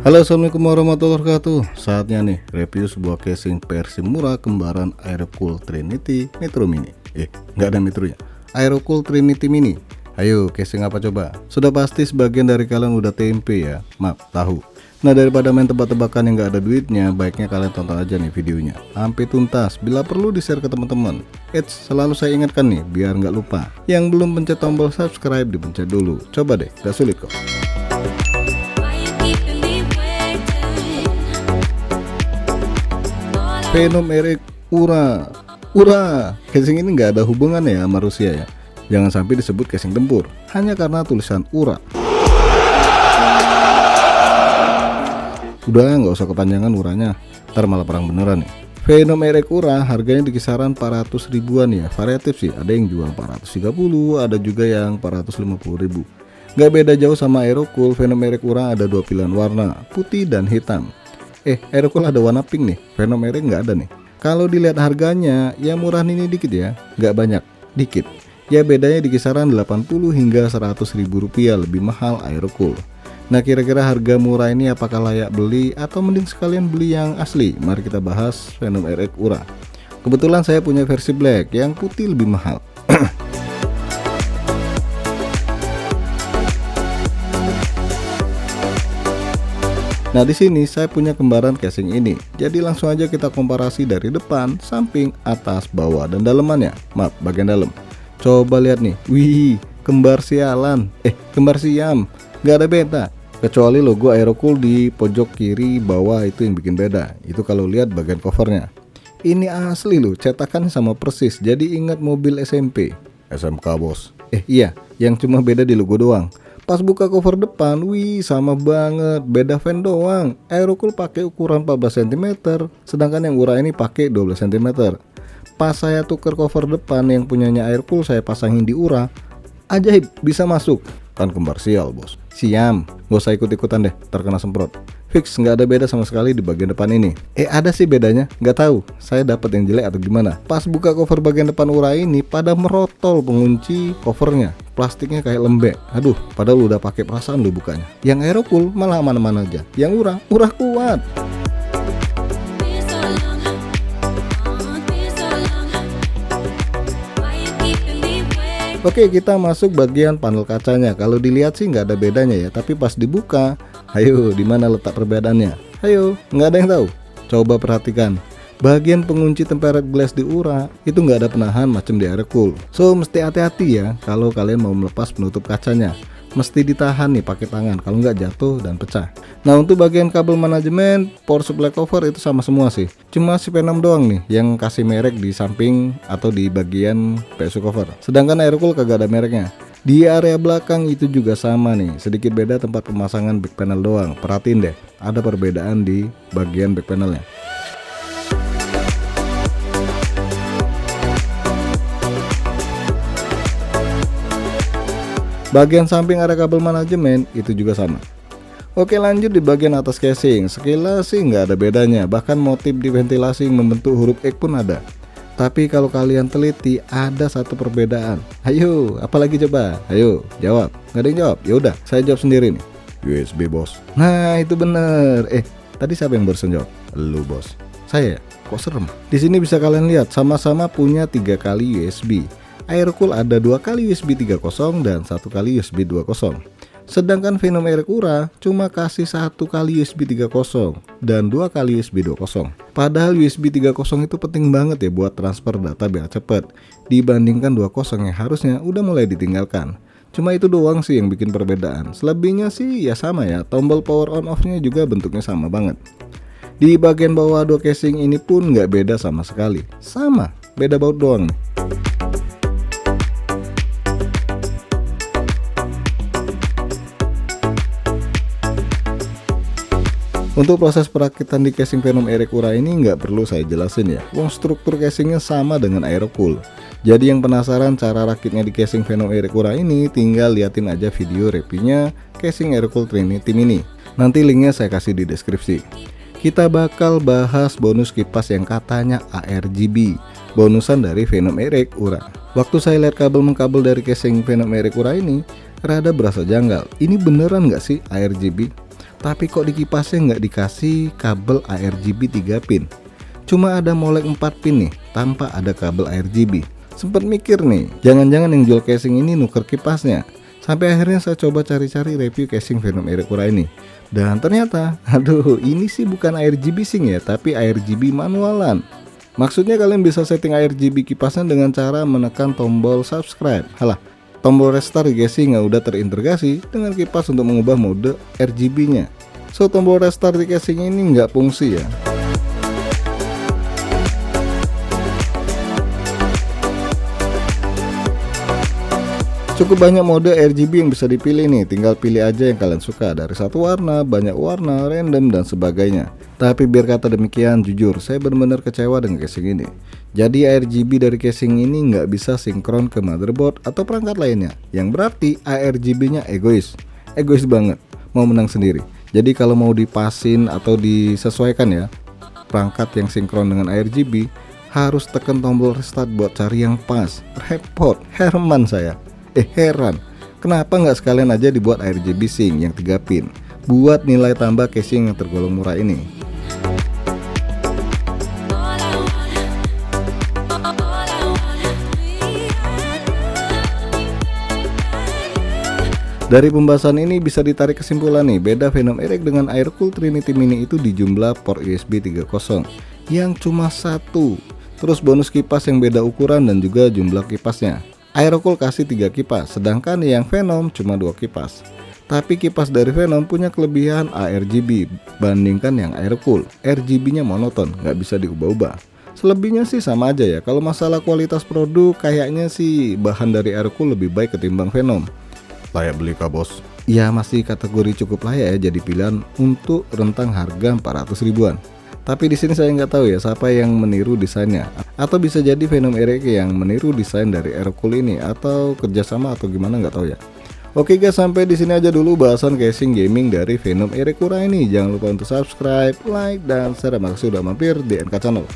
Halo, assalamualaikum warahmatullahi wabarakatuh. Saatnya nih review sebuah casing versi murah kembaran Aerocool Trinity Metro Mini. Nggak ada metronya. Aerocool Trinity Mini. Ayo, casing apa coba? Sudah pasti sebagian dari kalian udah tempe ya, maaf, tahu. Nah, daripada main tebak-tebakan yang nggak ada duitnya, baiknya kalian tonton aja nih videonya sampai tuntas. Bila perlu di-share ke teman-teman. Selalu saya ingatkan nih, biar nggak lupa. Yang belum pencet tombol subscribe, dipencet dulu. Coba deh, gak sulit kok. Venom RX Ura. Casing ini nggak ada hubungannya ya sama Rusia ya. Jangan sampai disebut casing tempur hanya karena tulisan Ura. Udah, nggak usah kepanjangan uranya, ntar malah perang beneran nih. Venom RX Ura harganya di kisaran 400 ribuan ya, variatif sih, ada yang jual 430, ada juga yang 450 ribu. Nggak beda jauh sama Aerocool. Venom RX Ura ada dua pilihan warna, putih dan hitam. Aerocool ada warna pink nih, Venom RX nggak ada nih. Kalau dilihat harganya, ya murah ini dikit ya, nggak banyak, dikit. Ya bedanya di kisaran 80 hingga 100 ribu rupiah lebih mahal Aerocool. Nah, kira-kira harga murah ini apakah layak beli atau mending sekalian beli yang asli? Mari kita bahas Venom RX Ura. Kebetulan saya punya versi black, yang putih lebih mahal. Nah, di sini saya punya kembaran casing ini. Jadi langsung aja kita komparasi dari depan, samping, atas, bawah, dan dalemannya. Maaf, bagian dalam. Coba lihat nih. Wih, kembar sialan. Kembar siam. Gak ada beda. Kecuali logo Aerocool di pojok kiri bawah itu yang bikin beda. Itu kalau lihat bagian covernya. Ini asli loh, cetakan sama persis. Jadi ingat mobil SMP. SMK bos. Iya, yang cuma beda di logo doang. Pas buka cover depan, wih sama banget, beda fan doang. Aerocool pakai ukuran 14 cm, sedangkan yang Ura ini pakai 12 cm. Pas saya tuker cover depan yang punyanya Aerocool saya pasangin di Ura, ajaib, bisa masuk. Kan kembar sial bos. Siam, gak usah ikut-ikutan deh, terkena semprot. Fix, nggak ada beda sama sekali di bagian depan ini. Ada sih bedanya, nggak tahu saya dapat yang jelek atau gimana. Pas buka cover bagian depan Ura ini pada merotol pengunci covernya, plastiknya kayak lembek. Aduh, padahal udah pakai perasaan lo bukanya. Yang Aerocool malah aman-aman aja. Yang Ura kuat. Oke, kita masuk bagian panel kacanya. Kalau dilihat sih nggak ada bedanya ya, tapi pas dibuka, ayo, di mana letak perbedaannya? Ayo, nggak ada yang tahu. Coba perhatikan. Bagian pengunci tempered glass di Ura itu nggak ada penahan macam di Aerocool. So mesti hati-hati ya kalau kalian mau melepas penutup kacanya. Mesti ditahan nih pakai tangan, kalau nggak jatuh dan pecah. Nah, untuk bagian kabel manajemen, power supply cover itu sama semua sih. Cuma si Venom doang nih yang kasih merek di samping atau di bagian PSU cover. Sedangkan Aerocool kagak ada mereknya. Di area belakang itu juga sama nih, sedikit beda tempat pemasangan back panel doang. Perhatiin deh, ada perbedaan di bagian back panelnya. Bagian samping area kabel manajemen itu juga sama. Oke, lanjut di bagian atas casing. Sekilas sih nggak ada bedanya, bahkan motif di ventilasi yang membentuk huruf X pun ada. Tapi kalau kalian teliti, ada satu perbedaan. Ayo, apalagi coba? Ayo, jawab. Nggak ada yang jawab? Ya udah, saya jawab sendiri nih. USB bos. Nah, itu bener. Tadi siapa yang barusan jawab? Lu bos. Saya? Kok serem? Di sini bisa kalian lihat, sama-sama punya 3 kali USB. Aerocool ada 2 kali USB 3.0 dan 1 kali USB 2.0. Sedangkan Venom RX Ura cuma kasih 1 kali USB 3.0 dan 2 kali USB 2.0. Padahal USB 3.0 itu penting banget ya buat transfer data biar cepet, dibandingkan 2.0 yang harusnya udah mulai ditinggalkan. Cuma itu doang sih yang bikin perbedaan. Selebihnya sih ya sama ya, tombol power on off nya juga bentuknya sama banget. Di bagian bawah dua casing ini pun nggak beda sama sekali. Sama, beda baut doang nih. Untuk proses perakitan di casing Venom RX Ura ini nggak perlu saya jelasin ya. Wong struktur casingnya sama dengan Aerocool. Jadi yang penasaran cara rakitnya di casing Venom RX Ura ini, tinggal liatin aja video reviewnya casing Aerocool Trinity Mini. Nanti linknya saya kasih di deskripsi. Kita bakal bahas bonus kipas yang katanya ARGB, bonusan dari Venom RX Ura. Waktu saya lihat kabel mengkabel dari casing Venom RX Ura ini, rada berasa janggal. Ini beneran nggak sih ARGB? Tapi kok di kipasnya nggak dikasih kabel ARGB 3 pin. Cuma ada molek 4 pin nih, tanpa ada kabel ARGB. Sempet mikir nih, jangan-jangan yang jual casing ini nuker kipasnya. Sampai akhirnya saya coba cari-cari review casing Venom Erekura ini. Dan ternyata, aduh, ini sih bukan ARGB Sync ya, tapi ARGB manualan. Maksudnya kalian bisa setting ARGB kipasnya dengan cara menekan tombol subscribe. Halah, tombol restart di casing nggak udah terintegrasi dengan kipas untuk mengubah mode RGB-nya. So, tombol restart di casing ini nggak fungsi ya. Cukup banyak mode RGB yang bisa dipilih nih, tinggal pilih aja yang kalian suka, dari satu warna, banyak warna, random, dan sebagainya. Tapi biar kata demikian, jujur saya benar-benar kecewa dengan casing ini. Jadi ARGB dari casing ini nggak bisa sinkron ke motherboard atau perangkat lainnya, yang berarti ARGB-nya egois banget, mau menang sendiri. Jadi kalau mau dipasin atau disesuaikan ya, perangkat yang sinkron dengan ARGB, harus tekan tombol restart buat cari yang pas. Repot, Herman saya. Heran, kenapa nggak sekalian aja dibuat ARGB Sync yang 3 pin, buat nilai tambah casing yang tergolong murah ini. Dari pembahasan ini bisa ditarik kesimpulan nih, beda Venom Erek dengan Aircool Trinity Mini itu di jumlah port USB 3.0 yang cuma 1. Terus bonus kipas yang beda ukuran dan juga jumlah kipasnya. Aerocool kasih 3 kipas, sedangkan yang Venom cuma 2 kipas. Tapi kipas dari Venom punya kelebihan ARGB bandingkan yang Aerocool. RGB-nya monoton, nggak bisa diubah-ubah. Selebihnya sih sama aja ya. Kalau masalah kualitas produk, kayaknya sih bahan dari Aerocool lebih baik ketimbang Venom. Layak beli kah bos? Ya masih kategori cukup layak ya jadi pilihan untuk rentang harga 400 ribuan. Tapi di sini saya nggak tahu ya siapa yang meniru desainnya, atau bisa jadi Venom Erek yang meniru desain dari Aerocool ini, atau kerjasama atau gimana nggak tahu ya. Oke guys, sampai di sini aja dulu bahasan casing gaming dari Venom Erekura ini. Jangan lupa untuk subscribe, like, dan share. Makasih sudah mampir di NK Channel.